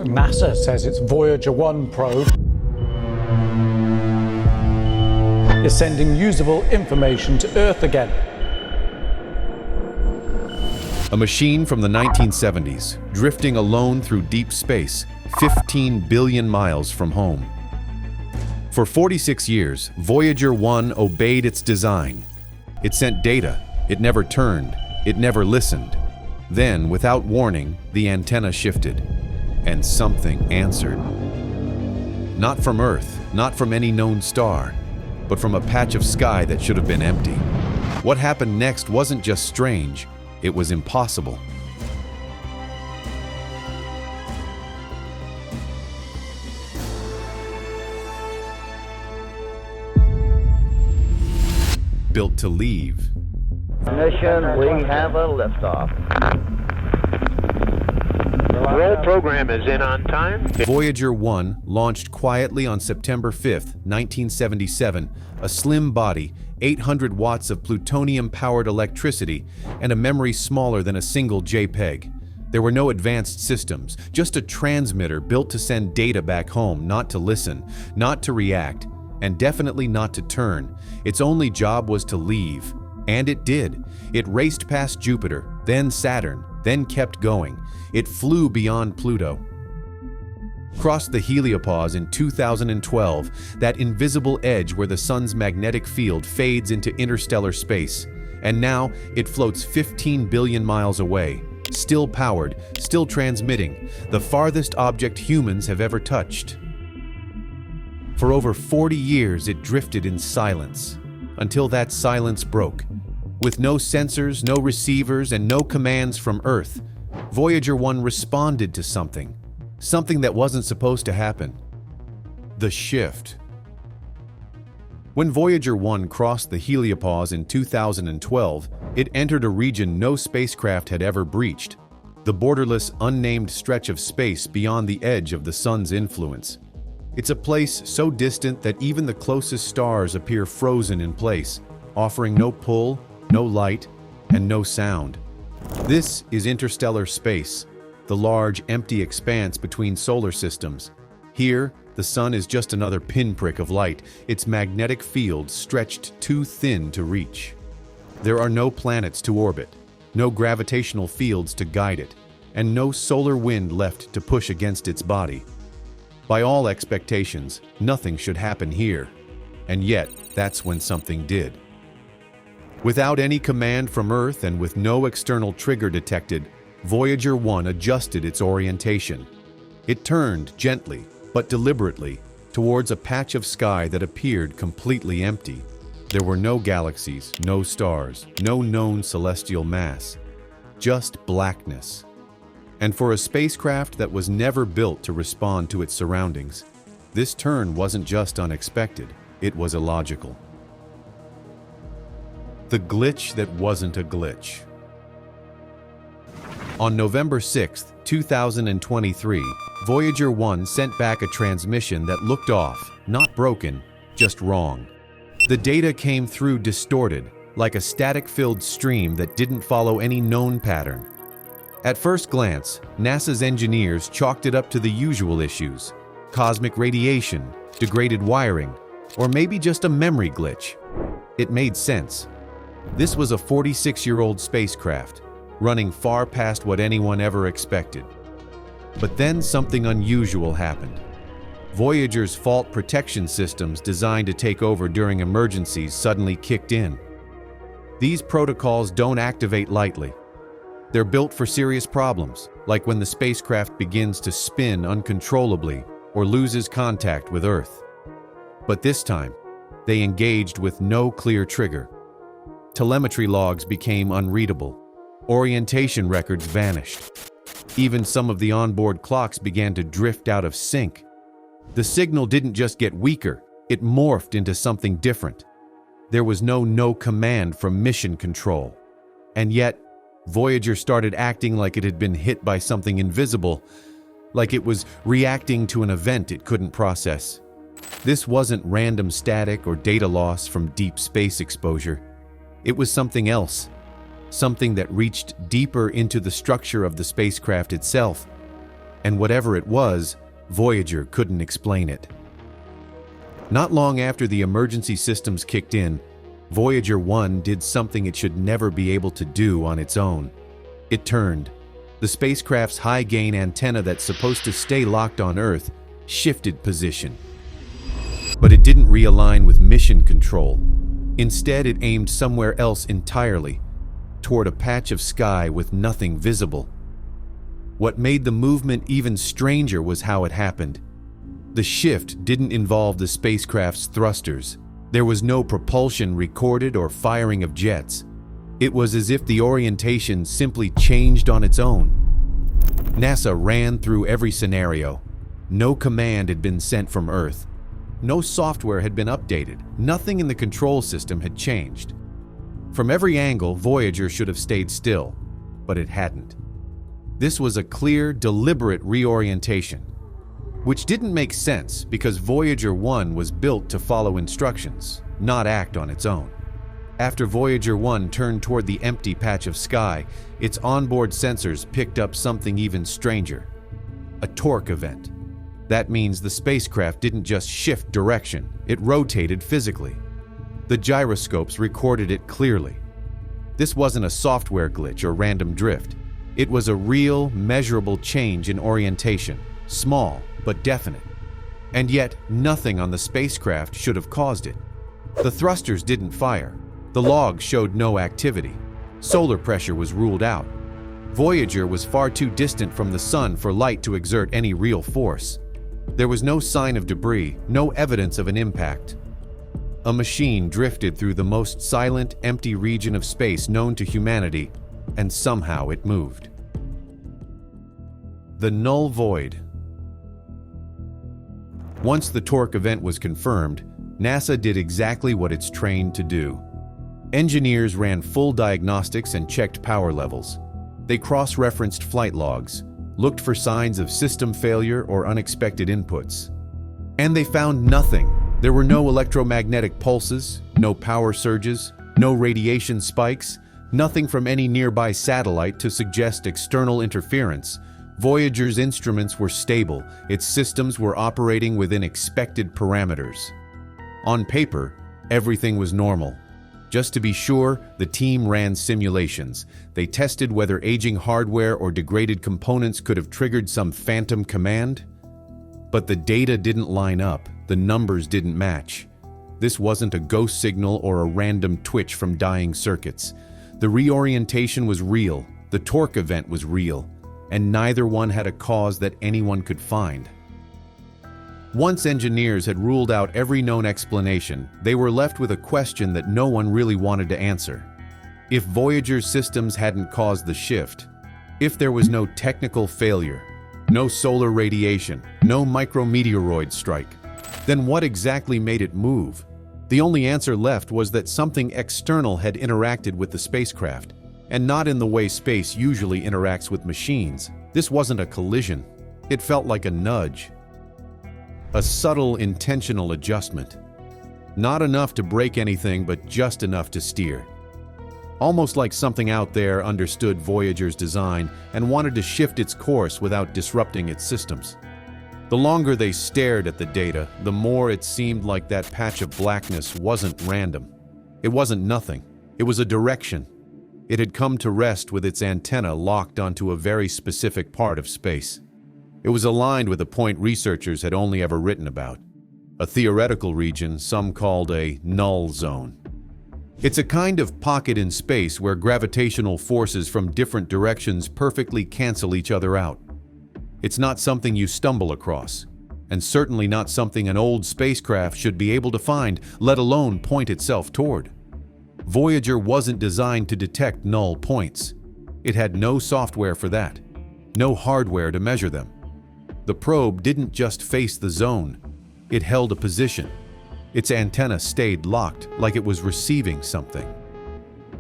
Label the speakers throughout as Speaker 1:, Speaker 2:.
Speaker 1: NASA says its Voyager One probe is sending usable information to Earth again.
Speaker 2: A machine from the 1970s, drifting alone through deep space, 15 billion miles from home. For 46 years, Voyager One obeyed its design. It sent data, it never turned, it never listened. Then, without warning, the antenna shifted, and something answered. Not from Earth, not from any known star, but from a patch of sky that should have been empty. What happened next wasn't just strange, it was impossible. Built to leave.
Speaker 3: Mission, we have a liftoff.
Speaker 4: Roll program is in on time.
Speaker 2: Voyager One launched quietly on September 5th, 1977, a slim body, 800 watts of plutonium-powered electricity, and a memory smaller than a single JPEG. There were no advanced systems, just a transmitter built to send data back home, not to listen, not to react, and definitely not to turn. Its only job was to leave. And it did. It raced past Jupiter, then Saturn, then kept going. It flew beyond Pluto. Crossed the heliopause in 2012, that invisible edge where the sun's magnetic field fades into interstellar space. And now it floats 15 billion miles away, still powered, still transmitting, the farthest object humans have ever touched. For over 40 years it drifted in silence, until that silence broke. With no sensors, no receivers, and no commands from Earth, Voyager One responded to something that wasn't supposed to happen. The shift. When Voyager One crossed the heliopause in 2012, it entered a region no spacecraft had ever breached, the borderless, unnamed stretch of space beyond the edge of the sun's influence. It's a place so distant that even the closest stars appear frozen in place, offering no pull, no light, and no sound. This is interstellar space, the large, empty expanse between solar systems. Here, the sun is just another pinprick of light, its magnetic field stretched too thin to reach. There are no planets to orbit, no gravitational fields to guide it, and no solar wind left to push against its body. By all expectations, nothing should happen here, and yet that's when something did. Without any command from Earth and with no external trigger detected, Voyager One adjusted its orientation. It turned gently, but deliberately, towards a patch of sky that appeared completely empty. There were no galaxies, no stars, no known celestial mass, just blackness. And for a spacecraft that was never built to respond to its surroundings, this turn wasn't just unexpected, it was illogical. The glitch that wasn't a glitch. On November 6, 2023, Voyager One sent back a transmission that looked off, not broken, just wrong. The data came through distorted, like a static-filled stream that didn't follow any known pattern. At first glance, NASA's engineers chalked it up to the usual issues: cosmic radiation, degraded wiring, or maybe just a memory glitch. It made sense. This was a 46-year-old spacecraft, running far past what anyone ever expected. But then something unusual happened. Voyager's fault protection systems designed to take over during emergencies suddenly kicked in. These protocols don't activate lightly. They're built for serious problems, like when the spacecraft begins to spin uncontrollably or loses contact with Earth. But this time, they engaged with no clear trigger. Telemetry logs became unreadable. Orientation records vanished. Even some of the onboard clocks began to drift out of sync. The signal didn't just get weaker, it morphed into something different. There was no command from mission control. And yet, Voyager started acting like it had been hit by something invisible, like it was reacting to an event it couldn't process. This wasn't random static or data loss from deep space exposure. It was something else, something that reached deeper into the structure of the spacecraft itself. And whatever it was, Voyager couldn't explain it. Not long after the emergency systems kicked in, Voyager One did something it should never be able to do on its own. It turned. The spacecraft's high-gain antenna that's supposed to stay locked on Earth shifted position. But it didn't realign with mission control. Instead, it aimed somewhere else entirely, toward a patch of sky with nothing visible. What made the movement even stranger was how it happened. The shift didn't involve the spacecraft's thrusters. There was no propulsion recorded or firing of jets. It was as if the orientation simply changed on its own. NASA ran through every scenario. No command had been sent from Earth. No software had been updated. Nothing in the control system had changed. From every angle, Voyager should have stayed still, but it hadn't. This was a clear, deliberate reorientation, which didn't make sense because Voyager One was built to follow instructions, not act on its own. After Voyager One turned toward the empty patch of sky, its onboard sensors picked up something even stranger: a torque event. That means the spacecraft didn't just shift direction, it rotated physically. The gyroscopes recorded it clearly. This wasn't a software glitch or random drift. It was a real, measurable change in orientation, small but definite. And yet, nothing on the spacecraft should have caused it. The thrusters didn't fire. The logs showed no activity. Solar pressure was ruled out. Voyager was far too distant from the sun for light to exert any real force. There was no sign of debris, no evidence of an impact. A machine drifted through the most silent, empty region of space known to humanity, and somehow it moved. The null void. Once the torque event was confirmed, NASA did exactly what it's trained to do. Engineers ran full diagnostics and checked power levels. They cross-referenced flight logs, looked for signs of system failure or unexpected inputs. And they found nothing. There were no electromagnetic pulses, no power surges, no radiation spikes, nothing from any nearby satellite to suggest external interference. Voyager's instruments were stable, its systems were operating within expected parameters. On paper, everything was normal. Just to be sure, the team ran simulations. They tested whether aging hardware or degraded components could have triggered some phantom command. But the data didn't line up, the numbers didn't match. This wasn't a ghost signal or a random twitch from dying circuits. The reorientation was real, the torque event was real, and neither one had a cause that anyone could find. Once engineers had ruled out every known explanation, they were left with a question that no one really wanted to answer. If Voyager's systems hadn't caused the shift, if there was no technical failure, no solar radiation, no micrometeoroid strike, then what exactly made it move? The only answer left was that something external had interacted with the spacecraft, and not in the way space usually interacts with machines. This wasn't a collision. It felt like a nudge. A subtle, intentional adjustment. Not enough to break anything, but just enough to steer. Almost like something out there understood Voyager's design and wanted to shift its course without disrupting its systems. The longer they stared at the data, the more it seemed like that patch of blackness wasn't random. It wasn't nothing. It was a direction. It had come to rest with its antenna locked onto a very specific part of space. It was aligned with a point researchers had only ever written about, a theoretical region some called a null zone. It's a kind of pocket in space where gravitational forces from different directions perfectly cancel each other out. It's not something you stumble across, and certainly not something an old spacecraft should be able to find, let alone point itself toward. Voyager wasn't designed to detect null points. It had no software for that, no hardware to measure them. The probe didn't just face the zone, it held a position. Its antenna stayed locked, like it was receiving something.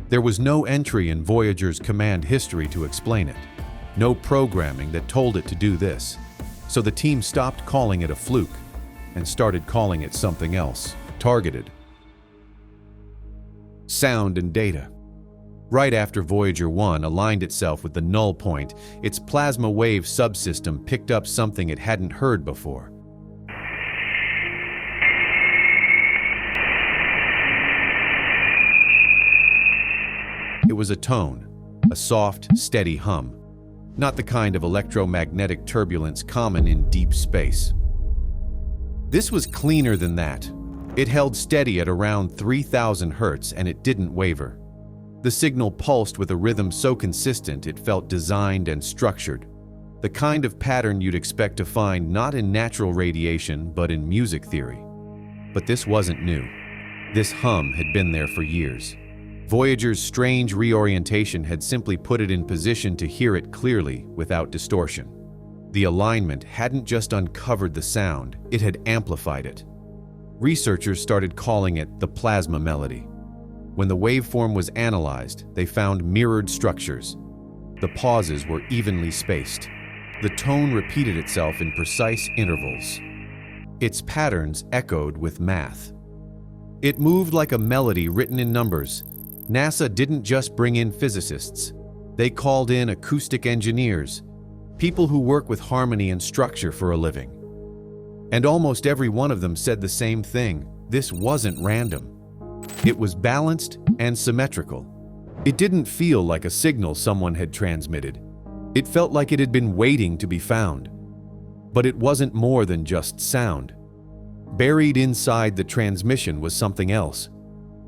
Speaker 2: There was no entry in Voyager's command history to explain it, no programming that told it to do this. So the team stopped calling it a fluke and started calling it something else, targeted. Sound and data. Right after Voyager 1 aligned itself with the null point, its plasma wave subsystem picked up something it hadn't heard before. It was a tone, a soft, steady hum, not the kind of electromagnetic turbulence common in deep space. This was cleaner than that. It held steady at around 3,000 hertz and it didn't waver. The signal pulsed with a rhythm so consistent it felt designed and structured, the kind of pattern you'd expect to find not in natural radiation but in music theory. But this wasn't new. This hum had been there for years. Voyager's strange reorientation had simply put it in position to hear it clearly without distortion. The alignment hadn't just uncovered the sound, it had amplified it. Researchers started calling it the plasma melody. When the waveform was analyzed, they found mirrored structures. The pauses were evenly spaced. The tone repeated itself in precise intervals. Its patterns echoed with math. It moved like a melody written in numbers. NASA didn't just bring in physicists. They called in acoustic engineers, people who work with harmony and structure for a living. And almost every one of them said the same thing. This wasn't random. It was balanced and symmetrical. It didn't feel like a signal someone had transmitted. It felt like it had been waiting to be found. But it wasn't more than just sound. Buried inside the transmission was something else.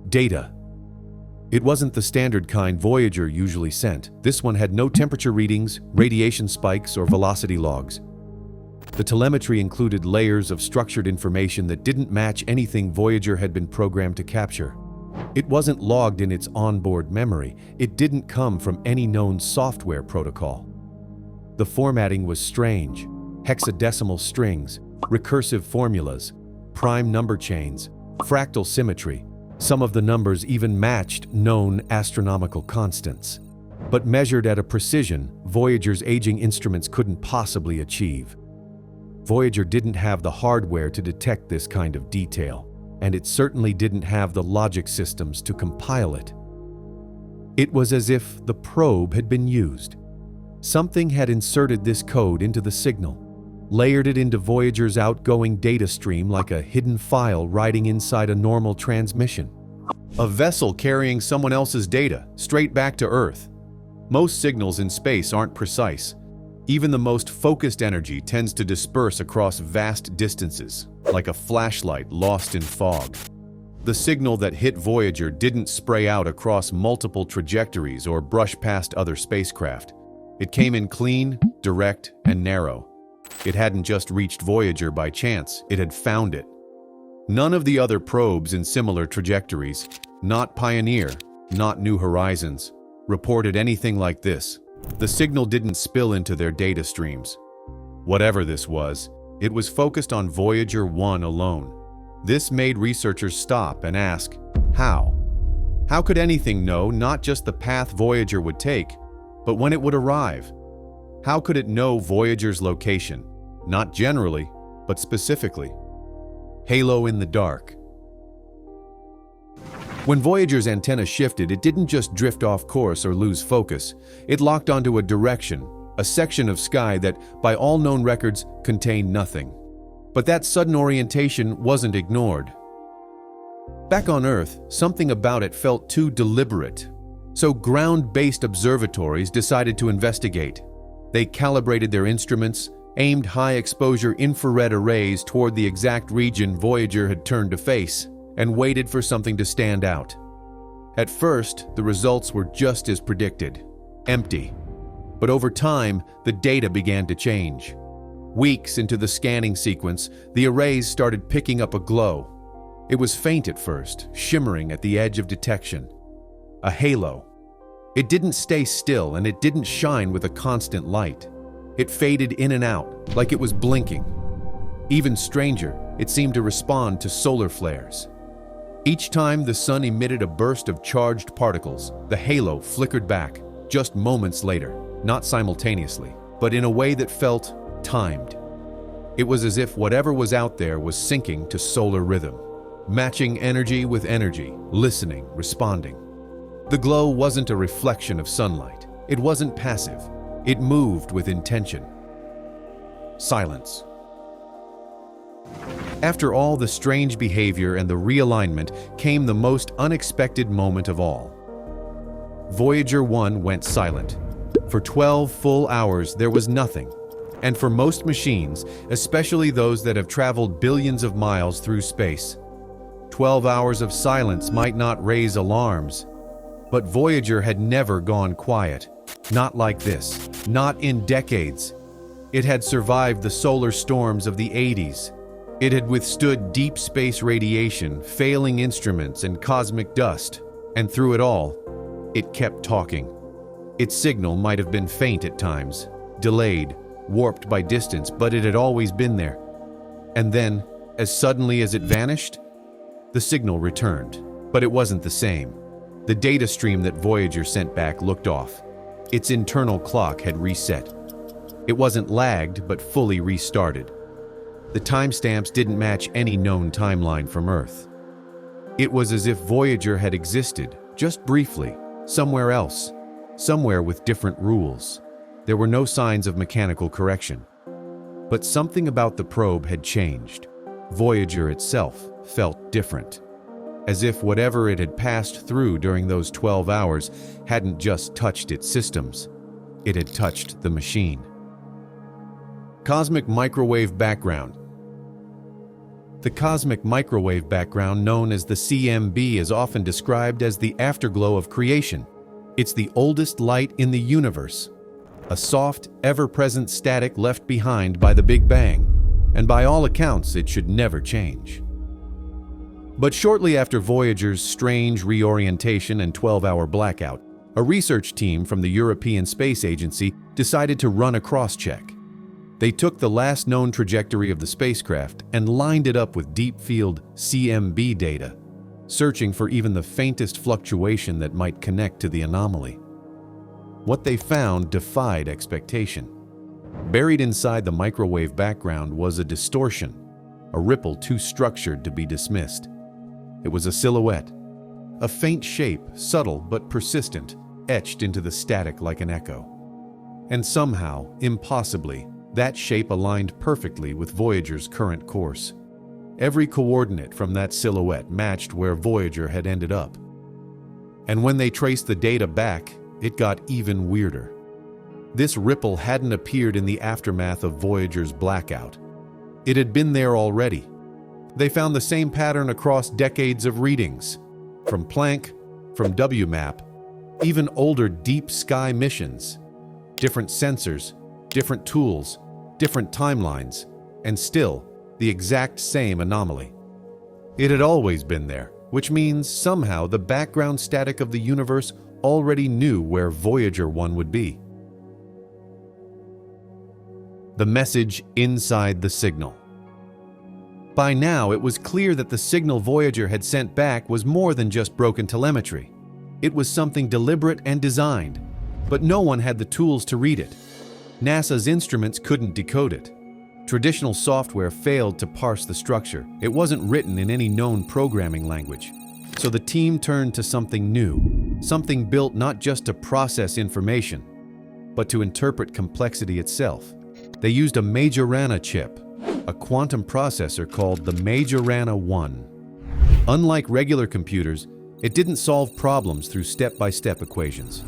Speaker 2: Data. It wasn't the standard kind Voyager usually sent. This one had no temperature readings, radiation spikes, or velocity logs. The telemetry included layers of structured information that didn't match anything Voyager had been programmed to capture. It wasn't logged in its onboard memory. It didn't come from any known software protocol. The formatting was strange. Hexadecimal strings, recursive formulas, prime number chains, fractal symmetry. Some of the numbers even matched known astronomical constants, but measured at a precision Voyager's aging instruments couldn't possibly achieve. Voyager didn't have the hardware to detect this kind of detail, and it certainly didn't have the logic systems to compile it. It was as if the probe had been used. Something had inserted this code into the signal, layered it into Voyager's outgoing data stream like a hidden file riding inside a normal transmission. A vessel carrying someone else's data straight back to Earth. Most signals in space aren't precise. Even the most focused energy tends to disperse across vast distances, like a flashlight lost in fog. The signal that hit Voyager didn't spray out across multiple trajectories or brush past other spacecraft. It came in clean, direct, and narrow. It hadn't just reached Voyager by chance, it had found it. None of the other probes in similar trajectories, not Pioneer, not New Horizons, reported anything like this. The signal didn't spill into their data streams. Whatever this was, it was focused on Voyager 1 alone. This made researchers stop and ask, how? How could anything know not just the path Voyager would take, but when it would arrive? How could it know Voyager's location? Not generally, but specifically. Halo in the dark. When Voyager's antenna shifted, it didn't just drift off course or lose focus. It locked onto a direction, a section of sky that, by all known records, contained nothing. But that sudden orientation wasn't ignored. Back on Earth, something about it felt too deliberate. So ground-based observatories decided to investigate. They calibrated their instruments, aimed high-exposure infrared arrays toward the exact region Voyager had turned to face, and waited for something to stand out. At first, the results were just as predicted, empty. But over time, the data began to change. Weeks into the scanning sequence, the arrays started picking up a glow. It was faint at first, shimmering at the edge of detection. A halo. It didn't stay still, and it didn't shine with a constant light. It faded in and out, like it was blinking. Even stranger, it seemed to respond to solar flares. Each time the sun emitted a burst of charged particles, the halo flickered back, just moments later, not simultaneously, but in a way that felt timed. It was as if whatever was out there was syncing to solar rhythm, matching energy with energy, listening, responding. The glow wasn't a reflection of sunlight. It wasn't passive. It moved with intention. Silence. After all the strange behavior and the realignment came the most unexpected moment of all. Voyager 1 went silent. For 12 full hours, there was nothing. And for most machines, especially those that have traveled billions of miles through space, 12 hours of silence might not raise alarms. But Voyager had never gone quiet. Not like this. Not in decades. It had survived the solar storms of the 80s. It had withstood deep space radiation, failing instruments, and cosmic dust. And through it all, it kept talking. Its signal might have been faint at times, delayed, warped by distance, but it had always been there. And then, as suddenly as it vanished, the signal returned. But it wasn't the same. The data stream that Voyager sent back looked off. Its internal clock had reset. It wasn't lagged, but fully restarted. The timestamps didn't match any known timeline from Earth. It was as if Voyager had existed, just briefly, somewhere else, somewhere with different rules. There were no signs of mechanical correction. But something about the probe had changed. Voyager itself felt different, as if whatever it had passed through during those 12 hours hadn't just touched its systems, it had touched the machine. Cosmic microwave background. The cosmic microwave background, known as the CMB, is often described as the afterglow of creation. It's the oldest light in the universe, a soft, ever-present static left behind by the Big Bang, and by all accounts, it should never change. But shortly after Voyager's strange reorientation and 12-hour blackout, a research team from the European Space Agency decided to run a cross-check. They took the last known trajectory of the spacecraft and lined it up with deep-field CMB data, searching for even the faintest fluctuation that might connect to the anomaly. What they found defied expectation. Buried inside the microwave background was a distortion, a ripple too structured to be dismissed. It was a silhouette, a faint shape, subtle but persistent, etched into the static like an echo. And somehow, impossibly, that shape aligned perfectly with Voyager's current course. Every coordinate from that silhouette matched where Voyager had ended up. And when they traced the data back, it got even weirder. This ripple hadn't appeared in the aftermath of Voyager's blackout. It had been there already. They found the same pattern across decades of readings, from Planck, from WMAP, even older deep sky missions. Different sensors, different tools, different timelines, and still the exact same anomaly. It had always been there, which means somehow the background static of the universe already knew where Voyager 1 would be. The message inside the signal. By now, it was clear that the signal Voyager had sent back was more than just broken telemetry. It was something deliberate and designed, but no one had the tools to read it. NASA's instruments couldn't decode it. Traditional software failed to parse the structure. It wasn't written in any known programming language. So the team turned to something new, something built not just to process information, but to interpret complexity itself. They used a Majorana chip, a quantum processor called the Voyager One. Unlike regular computers, it didn't solve problems through step-by-step equations.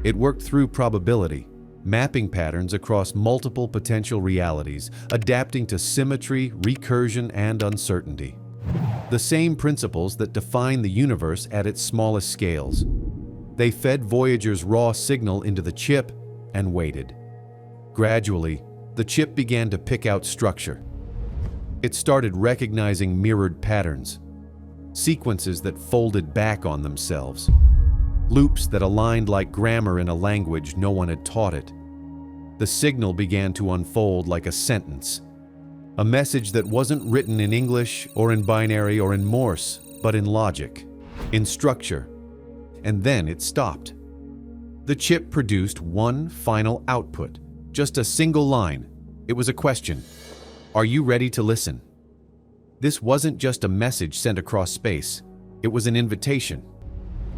Speaker 2: It worked through probability, mapping patterns across multiple potential realities, adapting to symmetry, recursion, and uncertainty. The same principles that define the universe at its smallest scales. They fed Voyager's raw signal into the chip and waited. Gradually, the chip began to pick out structure. It started recognizing mirrored patterns, sequences that folded back on themselves, loops that aligned like grammar in a language no one had taught it. The signal began to unfold like a sentence, a message that wasn't written in English or in binary or in Morse, but in logic, in structure. And then it stopped. The chip produced one final output, just a single line. It was a question. Are you ready to listen? This wasn't just a message sent across space. It was an invitation.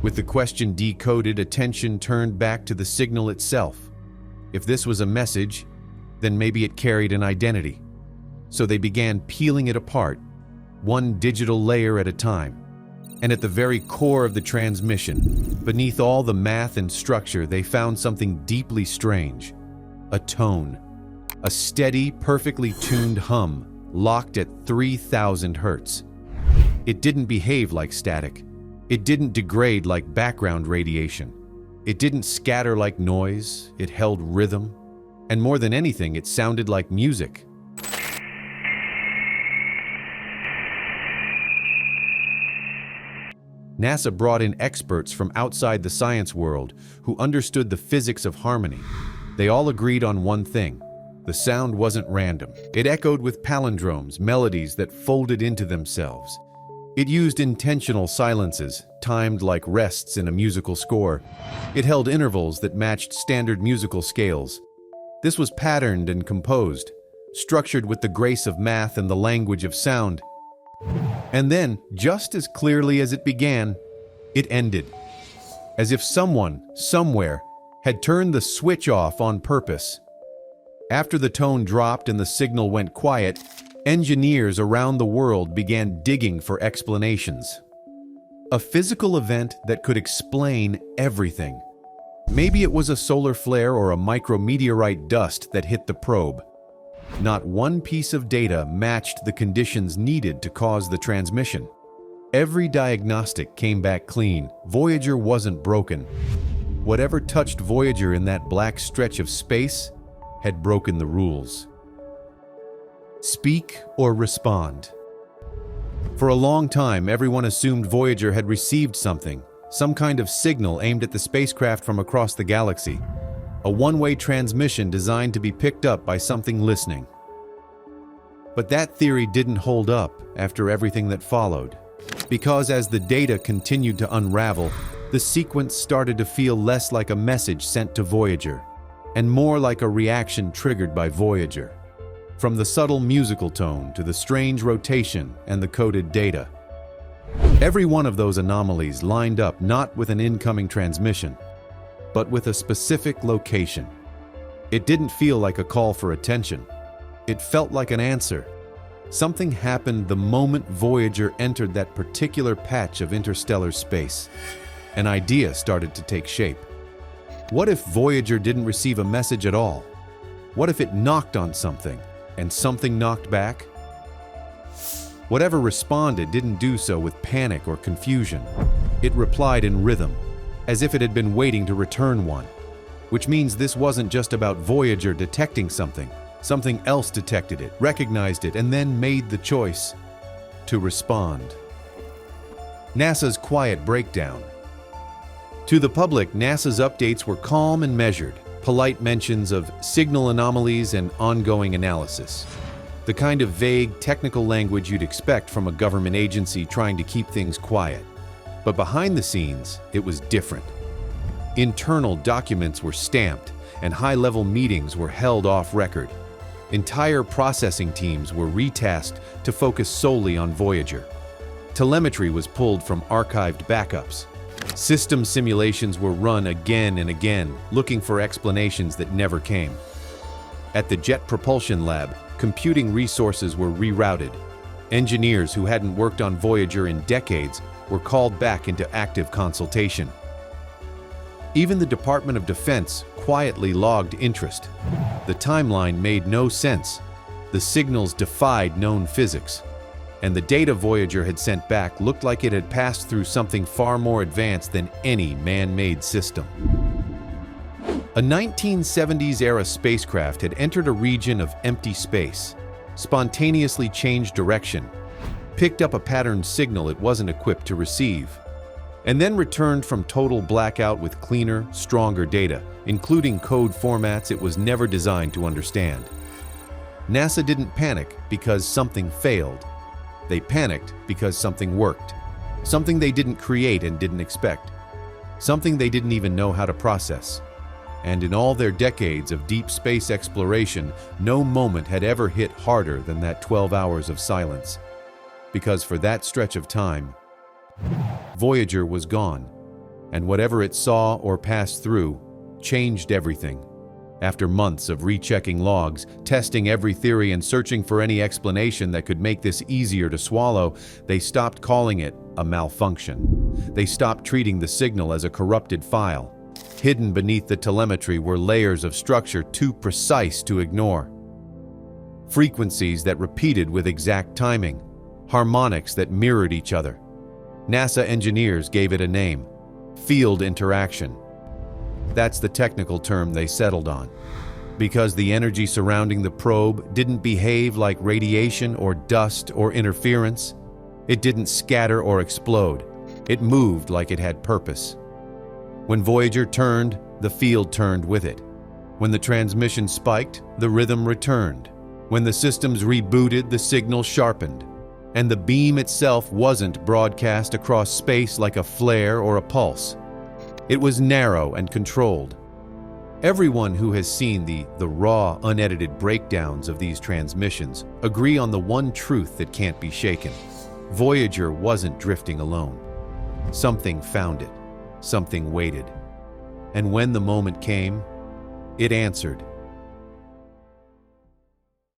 Speaker 2: With the question decoded, attention turned back to the signal itself. If this was a message, then maybe it carried an identity. So they began peeling it apart, one digital layer at a time. And at the very core of the transmission, beneath all the math and structure, they found something deeply strange. A tone. A steady, perfectly tuned hum, locked at 3,000 hertz. It didn't behave like static. It didn't degrade like background radiation. It didn't scatter like noise. It held rhythm. And more than anything, it sounded like music. NASA brought in experts from outside the science world who understood the physics of harmony. They all agreed on one thing. The sound wasn't random. It echoed with palindromes, melodies that folded into themselves. It used intentional silences, timed like rests in a musical score. It held intervals that matched standard musical scales. This was patterned and composed, structured with the grace of math and the language of sound. And then, just as clearly as it began, it ended. As if someone, somewhere, had turned the switch off on purpose. After the tone dropped and the signal went quiet, engineers around the world began digging for explanations. A physical event that could explain everything. Maybe it was a solar flare or a micrometeorite dust that hit the probe. Not one piece of data matched the conditions needed to cause the transmission. Every diagnostic came back clean. Voyager wasn't broken. Whatever touched Voyager in that black stretch of space had broken the rules. Speak or respond. For a long time, everyone assumed Voyager had received something, some kind of signal aimed at the spacecraft from across the galaxy. A one-way transmission designed to be picked up by something listening. But that theory didn't hold up after everything that followed, because as the data continued to unravel, the sequence started to feel less like a message sent to Voyager, and more like a reaction triggered by Voyager. From the subtle musical tone to the strange rotation and the coded data. Every one of those anomalies lined up not with an incoming transmission, but with a specific location. It didn't feel like a call for attention. It felt like an answer. Something happened the moment Voyager entered that particular patch of interstellar space. An idea started to take shape. What if Voyager didn't receive a message at all? What if it knocked on something, and something knocked back? Whatever responded didn't do so with panic or confusion. It replied in rhythm, as if it had been waiting to return one. Which means this wasn't just about Voyager detecting something. Something else detected it, recognized it, and then made the choice to respond. NASA's quiet breakdown. To the public, NASA's updates were calm and measured, polite mentions of signal anomalies and ongoing analysis. The kind of vague, technical language you'd expect from a government agency trying to keep things quiet. But behind the scenes, it was different. Internal documents were stamped, and high-level meetings were held off record. Entire processing teams were retasked to focus solely on Voyager. Telemetry was pulled from archived backups. System simulations were run again and again, looking for explanations that never came. At the Jet Propulsion Lab, computing resources were rerouted. Engineers who hadn't worked on Voyager in decades were called back into active consultation. Even the Department of Defense quietly logged interest. The timeline made no sense. The signals defied known physics. And the data Voyager had sent back looked like it had passed through something far more advanced than any man-made system. A 1970s-era spacecraft had entered a region of empty space, spontaneously changed direction, picked up a patterned signal it wasn't equipped to receive, and then returned from total blackout with cleaner, stronger data, including code formats it was never designed to understand. NASA didn't panic because something failed. They panicked because something worked. Something they didn't create and didn't expect. Something they didn't even know how to process. And in all their decades of deep space exploration, no moment had ever hit harder than that 12 hours of silence. Because for that stretch of time, Voyager was gone. And whatever it saw or passed through changed everything. After months of rechecking logs, testing every theory and searching for any explanation that could make this easier to swallow, they stopped calling it a malfunction. They stopped treating the signal as a corrupted file. Hidden beneath the telemetry were layers of structure too precise to ignore. Frequencies that repeated with exact timing, harmonics that mirrored each other. NASA engineers gave it a name: field interaction. That's the technical term they settled on. Because the energy surrounding the probe didn't behave like radiation or dust or interference. It didn't scatter or explode. It moved like it had purpose. When Voyager turned, the field turned with it. When the transmission spiked, the rhythm returned. When the systems rebooted, the signal sharpened. And the beam itself wasn't broadcast across space like a flare or a pulse. It was narrow and controlled. Everyone who has seen the raw, unedited breakdowns of these transmissions agree on the one truth that can't be shaken. Voyager wasn't drifting alone. Something found it. Something waited. And when the moment came, it answered.